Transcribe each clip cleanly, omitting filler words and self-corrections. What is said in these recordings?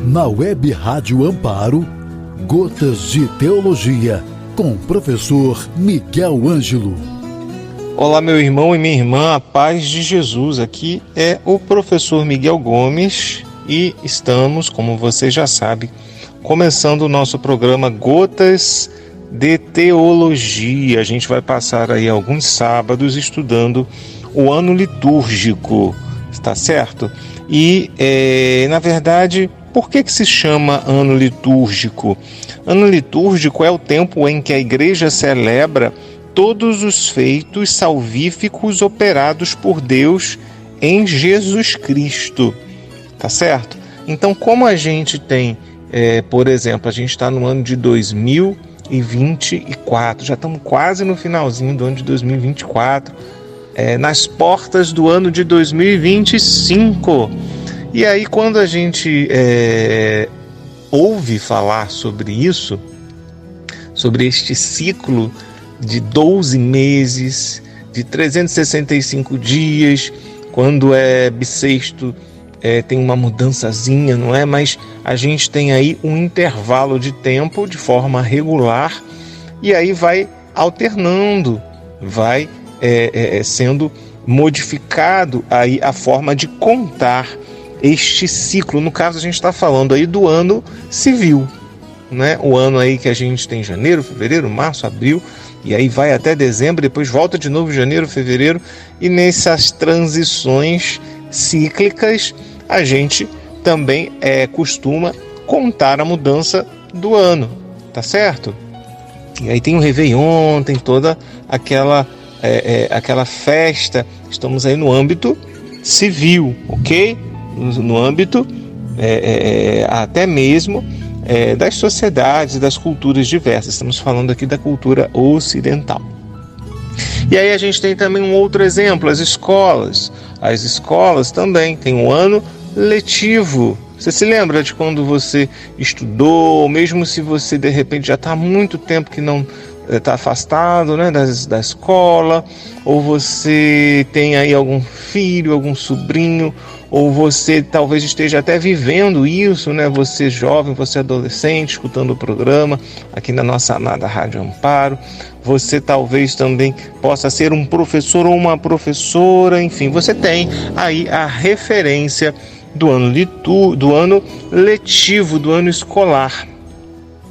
Na Web Rádio Amparo, Gotas de Teologia, com o professor Miguel Ângelo. Olá, meu irmão e minha irmã, a paz de Jesus. Aqui é o professor Miguel Gomes e estamos, como você já sabe, começando o nosso programa Gotas de Teologia. A gente vai passar aí alguns sábados estudando o ano litúrgico, está certo? E, na verdade, por que se chama ano litúrgico? Ano litúrgico é o tempo em que a igreja celebra todos os feitos salvíficos operados por Deus em Jesus Cristo, tá certo? Então, como a gente tem, por exemplo, a gente está no ano de 2024, já estamos quase no finalzinho do ano de 2024, nas portas do ano de 2025. E aí, quando a gente ouve falar sobre isso, sobre este ciclo de 12 meses, de 365 dias, quando é bissexto, tem uma mudançazinha, não é? Mas a gente tem aí um intervalo de tempo de forma regular e aí vai alternando, vai sendo modificado aí a forma de contar este ciclo. No caso, a gente está falando aí do ano civil, né? O ano aí que a gente tem janeiro, fevereiro, março, abril, e aí vai até dezembro, depois volta de novo janeiro, fevereiro, e nessas transições cíclicas a gente também costuma contar a mudança do ano, tá certo? E aí tem o Réveillon, tem toda aquela festa. Estamos aí no âmbito civil, ok? No âmbito até mesmo das sociedades, das culturas diversas. Estamos falando aqui da cultura ocidental. E aí a gente tem também um outro exemplo, as escolas. As escolas também têm um ano letivo. Você se lembra de quando você estudou, mesmo se você de repente já está há muito tempo que não está afastado, né, da escola, ou você tem aí algum filho, algum sobrinho, ou você talvez esteja até vivendo isso, né? Você jovem, você adolescente, escutando o programa aqui na nossa amada Rádio Amparo. Você talvez também possa ser um professor ou uma professora, enfim, você tem aí a referência do ano letivo, do ano escolar,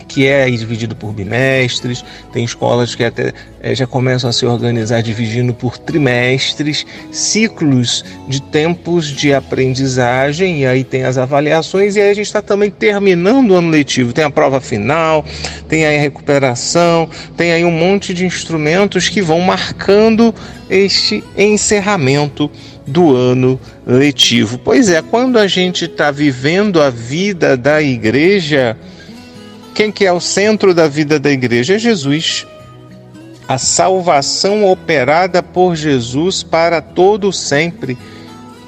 que é aí dividido por bimestres. Tem escolas que até já começam a se organizar dividindo por trimestres, ciclos de tempos de aprendizagem, e aí tem as avaliações, e aí a gente está também terminando o ano letivo. Tem a prova final, tem aí a recuperação, tem aí um monte de instrumentos que vão marcando este encerramento do ano letivo. Pois é, quando a gente está vivendo a vida da igreja, quem que é o centro da vida da igreja? É Jesus. A salvação operada por Jesus para todo sempre,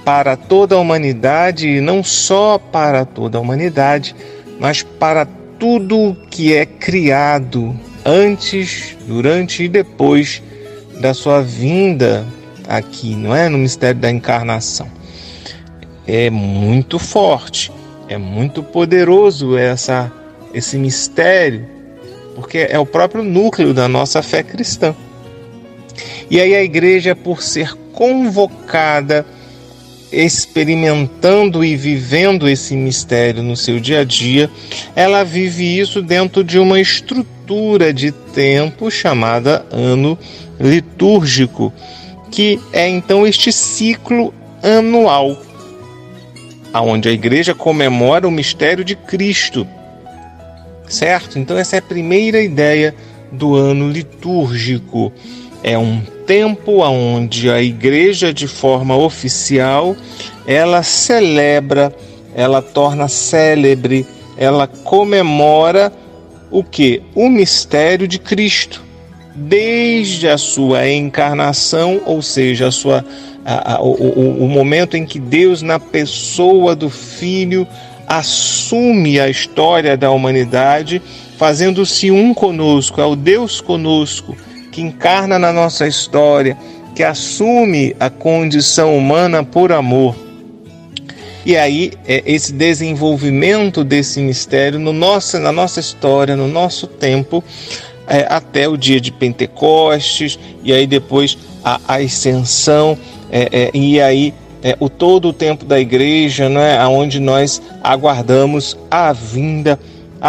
para toda a humanidade, e não só para toda a humanidade, mas para tudo que é criado antes, durante e depois da sua vinda aqui, não é? No mistério da encarnação. É muito forte, é muito poderoso esse mistério, porque é o próprio núcleo da nossa fé cristã. E aí a igreja, por ser convocada, experimentando e vivendo esse mistério no seu dia a dia, ela vive isso dentro de uma estrutura de tempo chamada ano litúrgico, que é então este ciclo anual, onde a igreja comemora o mistério de Cristo. Certo? Então essa é a primeira ideia do ano litúrgico. É um tempo onde a igreja, de forma oficial, ela celebra, ela torna célebre, ela comemora o quê? O mistério de Cristo. Desde a sua encarnação, ou seja, o momento em que Deus, na pessoa do Filho, assume a história da humanidade, fazendo-se um conosco. É o Deus conosco que encarna na nossa história, que assume a condição humana por amor. E aí, esse desenvolvimento desse mistério na nossa história, no nosso tempo, até o dia de Pentecostes, e aí depois a ascensão, e aí todo o tempo da igreja, né, onde nós aguardamos a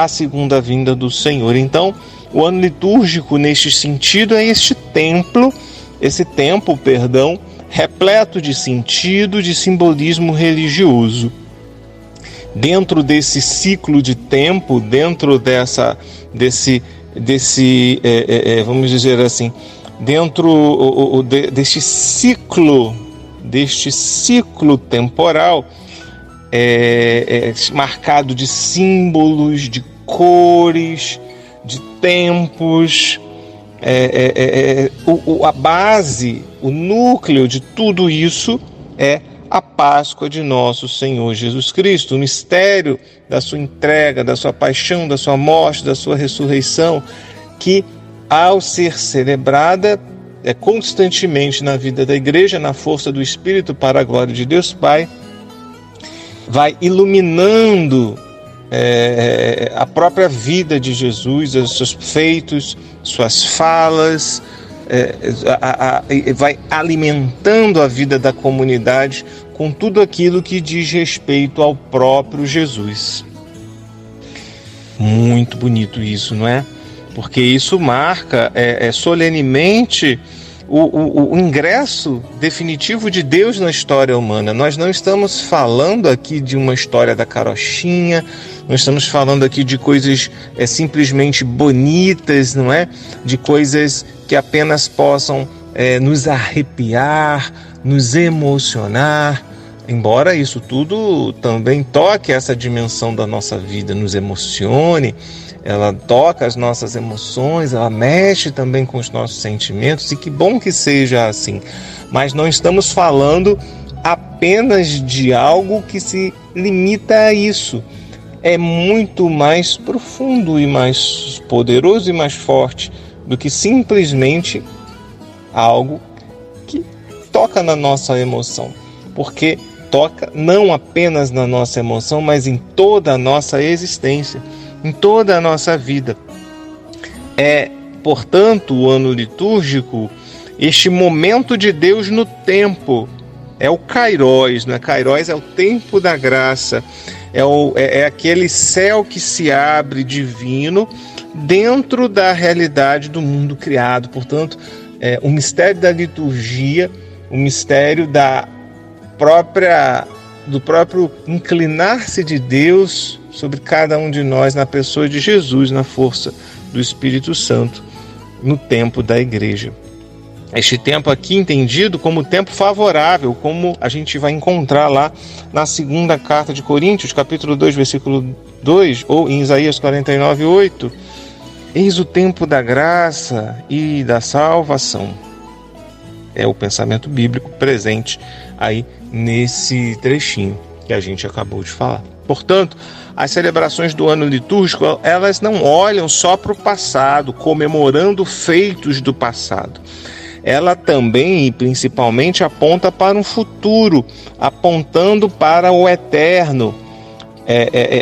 segunda vinda do Senhor. Então, o ano litúrgico, neste sentido, é esse tempo, repleto de sentido, de simbolismo religioso. Dentro desse ciclo de tempo, dentro desse vamos dizer assim, dentro deste ciclo temporal, marcado de símbolos, de cores, de tempos, a base, o núcleo de tudo isso é a Páscoa de nosso Senhor Jesus Cristo, o mistério da sua entrega, da sua paixão, da sua morte, da sua ressurreição, que ao ser celebrada constantemente na vida da igreja, na força do Espírito, para a glória de Deus Pai, vai iluminando a própria vida de Jesus, os seus feitos, suas falas, vai alimentando a vida da comunidade com tudo aquilo que diz respeito ao próprio Jesus. Muito bonito isso, não é? Porque isso marca solenemente o ingresso definitivo de Deus na história humana. Nós não estamos falando aqui de uma história da carochinha, nós estamos falando aqui de coisas simplesmente bonitas, não é? De coisas que apenas possam nos arrepiar, nos emocionar, embora isso tudo também toque essa dimensão da nossa vida, nos emocione. Ela toca as nossas emoções, ela mexe também com os nossos sentimentos, e que bom que seja assim. Mas não estamos falando apenas de algo que se limita a isso. É muito mais profundo e mais poderoso e mais forte do que simplesmente algo que toca na nossa emoção. Porque toca não apenas na nossa emoção, mas em toda a nossa existência, em toda a nossa vida. Portanto, o ano litúrgico, este momento de Deus no tempo, é o Kairos, né? Kairos é o tempo da graça, é aquele céu que se abre divino dentro da realidade do mundo criado. Portanto, o mistério da liturgia, o mistério do próprio inclinar-se de Deus sobre cada um de nós, na pessoa de Jesus, na força do Espírito Santo, no tempo da igreja. Este tempo aqui entendido como tempo favorável, como a gente vai encontrar lá na segunda carta de Coríntios, capítulo 2, versículo 2, ou em Isaías 49, 8. Eis o tempo da graça e da salvação. É o pensamento bíblico presente aí nesse trechinho que a gente acabou de falar. Portanto, as celebrações do ano litúrgico, elas não olham só para o passado, comemorando feitos do passado. Ela também e principalmente aponta para um futuro, apontando para o eterno,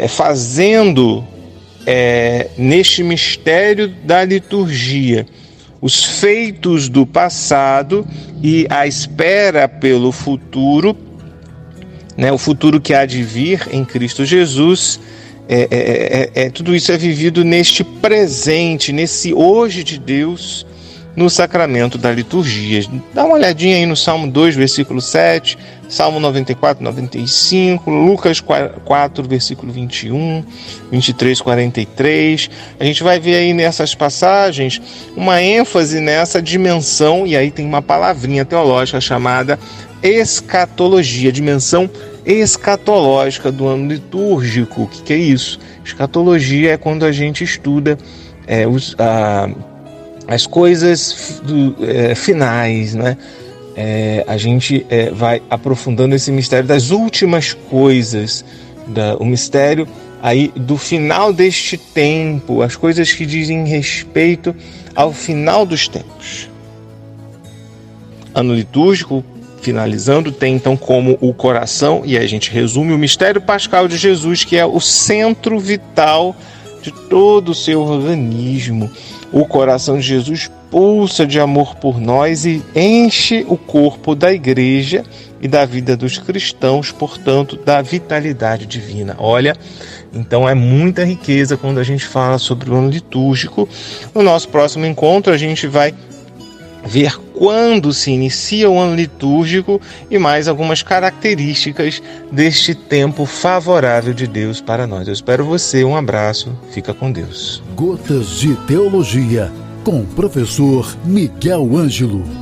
fazendo neste mistério da liturgia os feitos do passado e a espera pelo futuro, né, o futuro que há de vir em Cristo Jesus. Tudo isso é vivido neste presente, nesse hoje de Deus, no sacramento da liturgia. Dá uma olhadinha aí no Salmo 2, versículo 7, Salmo 94, 95, Lucas 4, versículo 21, 23, 43. A gente vai ver aí nessas passagens uma ênfase nessa dimensão, e aí tem uma palavrinha teológica chamada escatologia, dimensão escatológica do ano litúrgico. O que é isso? Escatologia é quando a gente estuda as coisas finais, né? A gente vai aprofundando esse mistério das últimas coisas, o mistério aí do final deste tempo, as coisas que dizem respeito ao final dos tempos. Ano litúrgico finalizando, tem então como o coração, e aí a gente resume o mistério pascal de Jesus, que é o centro vital de todo o seu organismo. O coração de Jesus pulsa de amor por nós e enche o corpo da igreja e da vida dos cristãos, portanto, da vitalidade divina. Olha, então é muita riqueza quando a gente fala sobre o ano litúrgico. No nosso próximo encontro, a gente vai ver quando se inicia o ano litúrgico e mais algumas características deste tempo favorável de Deus para nós. Eu espero você, um abraço, fica com Deus. Gotas de Teologia, com o professor Miguel Ângelo.